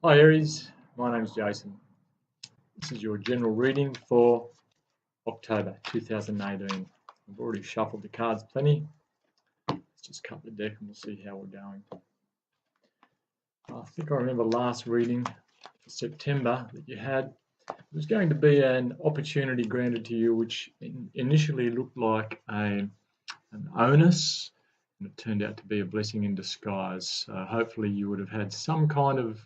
Hi Aries, my name's Jason. This is your general reading for October 2018. I've already shuffled the cards plenty. Let's just cut the deck and we'll see how we're going. I think I remember last reading for September that you had. It was going to be an opportunity granted to you which initially looked like an onus, and it turned out to be a blessing in disguise. So hopefully you would have had some kind of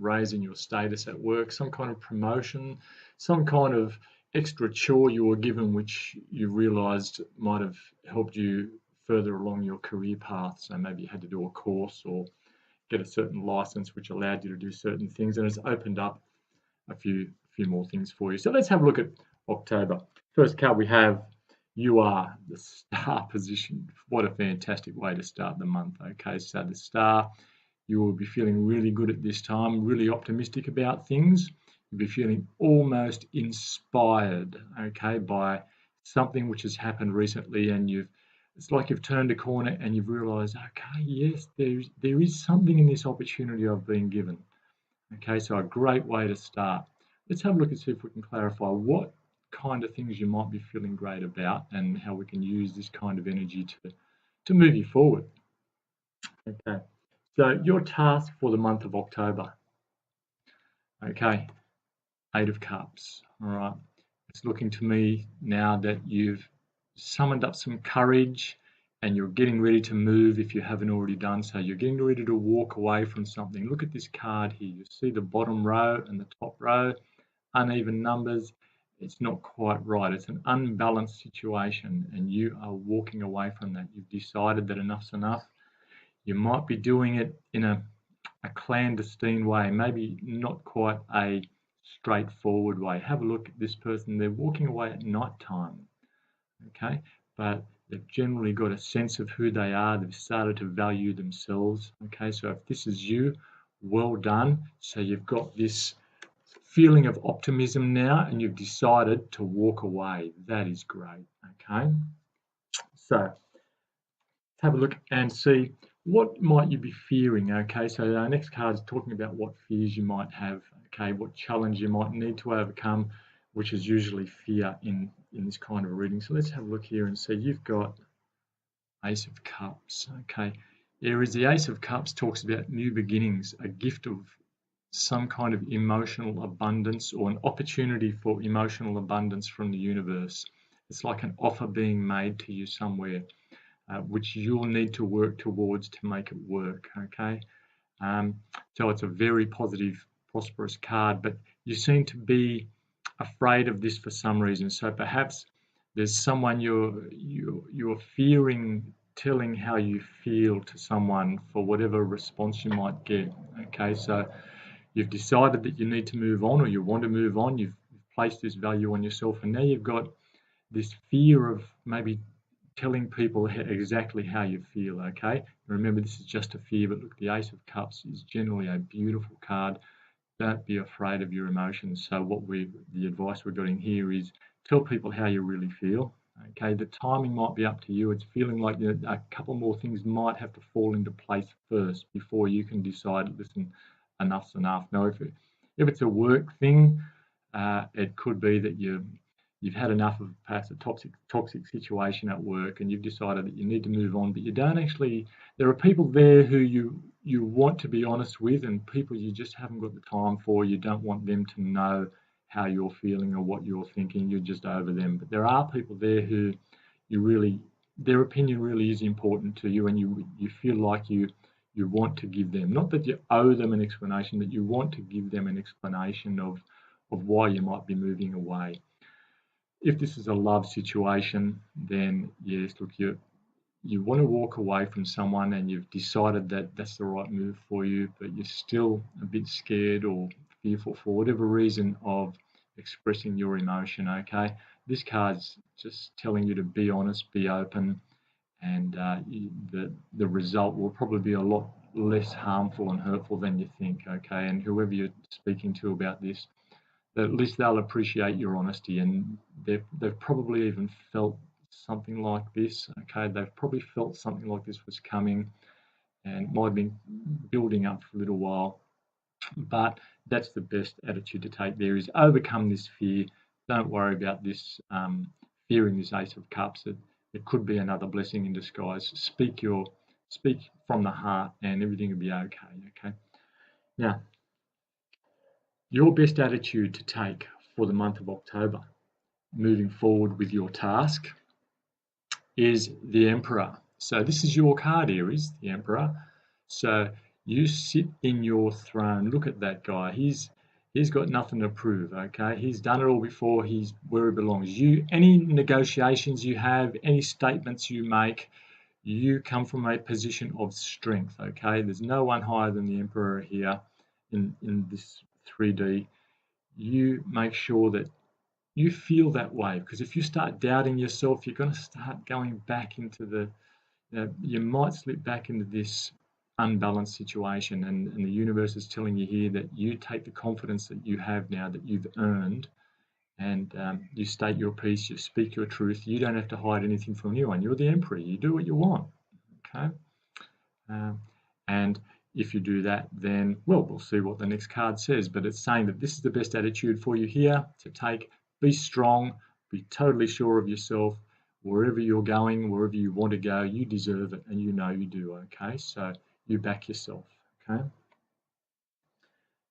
raise in your status at work, some kind of promotion, some kind of extra chore you were given, which you realised might have helped you further along your career path. So maybe you had to do a course or get a certain license which allowed you to do certain things, and it's opened up a few more things for you. So let's have a look at October. First card we have, you are the star position. What a fantastic way to start the month. Okay, so the star, you will be feeling really good at this time, really optimistic about things. You'll be feeling almost inspired, okay, by something which has happened recently, and it's like you've turned a corner and you've realized, okay, yes, there is something in this opportunity I've been given. Okay, so a great way to start. Let's have a look and see if we can clarify what kind of things you might be feeling great about and how we can use this kind of energy to move you forward. Okay, so your task for the month of October. Okay, Eight of Cups. All right, it's looking to me now that you've summoned up some courage and you're getting ready to move if you haven't already done so. You're getting ready to walk away from something. Look at this card here. You see the bottom row and the top row, uneven numbers. It's not quite right. It's an unbalanced situation and you are walking away from that. You've decided that enough's enough. You might be doing it in a clandestine way, maybe not quite a straightforward way. Have a look at this person. They're walking away at night time, okay? But they've generally got a sense of who they are. They've started to value themselves, okay? So if this is you, well done. So you've got this feeling of optimism now and you've decided to walk away. That is great, okay? So have a look and see what might you be fearing. Okay, so our next card is talking about what fears you might have. Okay, what challenge you might need to overcome, which is usually fear in this kind of reading. So let's have a look here and see. You've got Ace of Cups. Okay, Aries, the Ace of Cups talks about new beginnings, a gift of some kind of emotional abundance or an opportunity for emotional abundance from the universe. It's like an offer being made to you somewhere, which you'll need to work towards to make it work, okay? So it's a very positive, prosperous card, but you seem to be afraid of this for some reason. So perhaps there's someone you're fearing telling how you feel to someone for whatever response you might get, okay? So you've decided that you need to move on or you want to move on, you've placed this value on yourself, and now you've got this fear of maybe telling people exactly how you feel, okay? Remember, this is just a fear, but look, the Ace of Cups is generally a beautiful card. Don't be afraid of your emotions. So the advice we're getting here is tell people how you really feel, okay? The timing might be up to you. It's feeling like a couple more things might have to fall into place first before you can decide, listen, enough's enough. Now, if it's a work thing, it could be that you've had enough of perhaps a toxic situation at work and you've decided that you need to move on, but you don't actually, there are people there who you want to be honest with and people you just haven't got the time for. You don't want them to know how you're feeling or what you're thinking. You're just over them. But there are people there who their opinion really is important to you, and you feel like you want to give them, not that you owe them an explanation, but you want to give them an explanation of why you might be moving away. If this is a love situation, then yes, look, you want to walk away from someone and you've decided that that's the right move for you, but you're still a bit scared or fearful for whatever reason of expressing your emotion, okay? This card's just telling you to be honest, be open, and the result will probably be a lot less harmful and hurtful than you think, okay? And whoever you're speaking to about this, at least they'll appreciate your honesty, and they've probably even felt something like this, okay? They've probably felt something like this was coming and might have been building up for a little while. But that's the best attitude to take there, is overcome this fear. Don't worry about this fearing this Ace of Cups. It could be another blessing in disguise. Speak from the heart, and everything will be okay. Okay. Now, your best attitude to take for the month of October, moving forward with your task, is the Emperor. So this is your card, Aries, the Emperor. So you sit in your throne. Look at that guy. He's got nothing to prove. Okay, he's done it all before. He's where he belongs. Any negotiations you have, any statements you make, you come from a position of strength. Okay, there's no one higher than the Emperor here in this 3D. You make sure that you feel that way, because if you start doubting yourself, you're going to start going back into you might slip back into this unbalanced situation, and the universe is telling you here that you take the confidence that you have now, that you've earned, and you state your piece, you speak your truth. You don't have to hide anything from anyone. You're the Emperor. You do what you want. Okay. Um, and if you do that, then, well, we'll see what the next card says. But it's saying that this is the best attitude for you here to take. Be strong, be totally sure of yourself. Wherever you're going, wherever you want to go, you deserve it, and you know you do. Okay, so you back yourself. Okay.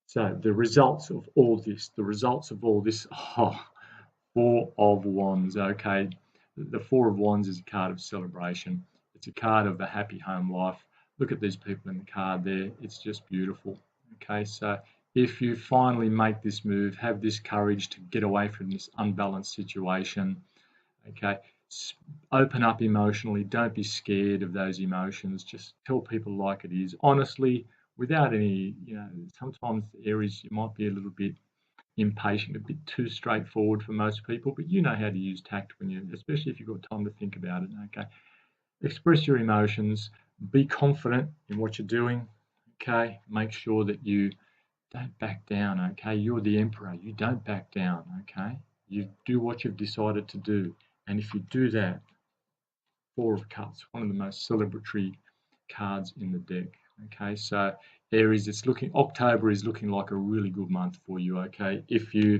So the results of all this, oh, Four of Wands. Okay, the Four of Wands is a card of celebration. It's a card of a happy home life. Look at these people in the card there. It's just beautiful. Okay, so if you finally make this move, have this courage to get away from this unbalanced situation. Okay, open up emotionally. Don't be scared of those emotions. Just tell people like it is, honestly, without any, sometimes Aries, you might be a little bit impatient, a bit too straightforward for most people, but you know how to use tact when especially if you've got time to think about it. Okay, express your emotions, be confident in what you're doing. Okay, make sure that you don't back down. Okay, you're the Emperor. You don't back down. Okay, you do what you've decided to do, and if you do that, Four of Cups, one of the most celebratory cards in the deck. Okay, so Aries, October is looking like a really good month for you. Okay, if you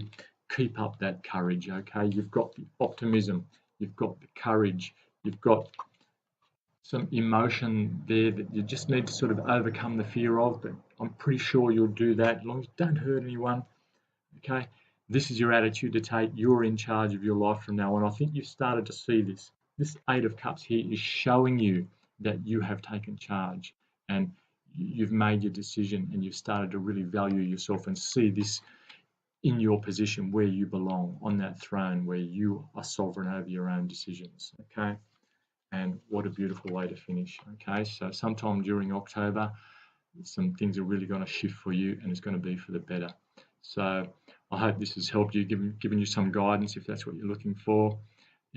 keep up that courage. Okay, you've got the optimism, you've got the courage, you've got some emotion there that you just need to sort of overcome the fear of. But I'm pretty sure you'll do that as long as you don't hurt anyone. Okay, this is your attitude to take. You're in charge of your life from now on. I think you've started to see this. This Eight of Cups here is showing you that you have taken charge, and you've made your decision, and you've started to really value yourself and see this in your position where you belong, on that throne where you are sovereign over your own decisions. Okay, and what a beautiful way to finish. Okay, so sometime during October, some things are really going to shift for you, and it's going to be for the better. So I hope this has helped you, given you some guidance if that's what you're looking for,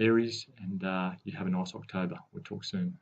Aries, and you have a nice October. We'll talk soon.